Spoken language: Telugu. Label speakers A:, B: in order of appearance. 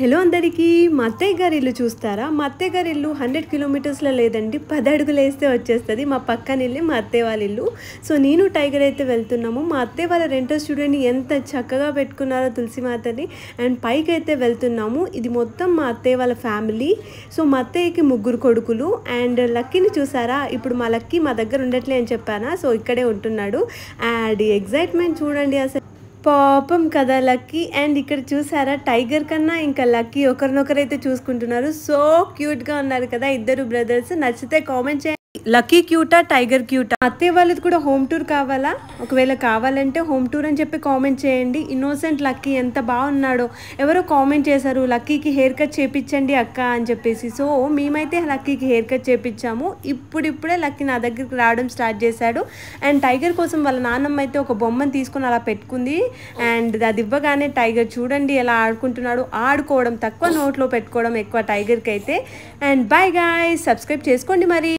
A: హలో అందరికీ మా అత్తయ్య గారి ఇల్లు చూస్తారా? మా అత్తయ్య గారి ఇల్లు 100 కిలోమీటర్స్లో లేదండి, 10 అడుగులు వేస్తే వచ్చేస్తుంది. మా పక్కన ఇల్లు మా అత్తయ్య వాళ్ళ ఇల్లు. సో నేను టైగర్ అయితే వెళ్తున్నాము. మా అత్తయ్య వాళ్ళ రెంటర్స్ చూడండి ఎంత చక్కగా పెట్టుకున్నారో తులసి మాతని. అండ్ పైకి అయితే వెళ్తున్నాము. ఇది మొత్తం మా అత్తయ్య వాళ్ళ ఫ్యామిలీ. సో మా అత్తయ్యకి 3 కొడుకులు. అండ్ లక్కీని చూసారా? ఇప్పుడు మా లక్కీ మా దగ్గర ఉండట్లే అని చెప్పానా, సో ఇక్కడే ఉంటున్నాడు. అండ్ ఎగ్జైట్మెంట్ చూడండి అసలు, పాపం కదా లక్కీ. అండ్ ఇక్కడ చూసారా, టైగర్ కన్నా ఇంకా లక్కీ ఒకరినొకరైతే చూసుకుంటున్నారు. సో క్యూట్గా ఉన్నారు కదా ఇద్దరు బ్రదర్స్. నచ్చితే కామెంట్ చేయండి, లక్కీ క్యూటా టైగర్ క్యూటా? అత్తయ్య వాళ్ళది కూడా హోమ్ టూర్ కావాలా? ఒకవేళ కావాలంటే హోమ్ టూర్ అని చెప్పి కామెంట్ చేయండి. ఇన్నోసెంట్ లక్కీ ఎంత బాగున్నాడో. ఎవరో కామెంట్ చేశారు లక్కీకి హెయిర్ కట్ చేపించండి అక్క అని చెప్పేసి. సో మేమైతే లక్కీకి హెయిర్ కట్ చేపించాము. ఇప్పుడిప్పుడే లక్కీ నా దగ్గరికి రావడం స్టార్ట్ చేశాడు. అండ్ టైగర్ కోసం వాళ్ళ నాన్నమ్మ అయితే ఒక బొమ్మను తీసుకొని అలా పెట్టుకుంది. అండ్ అది ఇవ్వగానే టైగర్ చూడండి ఎలా ఆడుకుంటున్నాడు. ఆడుకోవడం తక్కువ, నోట్లో పెట్టుకోవడం ఎక్కువ టైగర్కి అయితే. అండ్ బాయ్ గాయ్స్, సబ్స్క్రైబ్ చేసుకోండి మరి.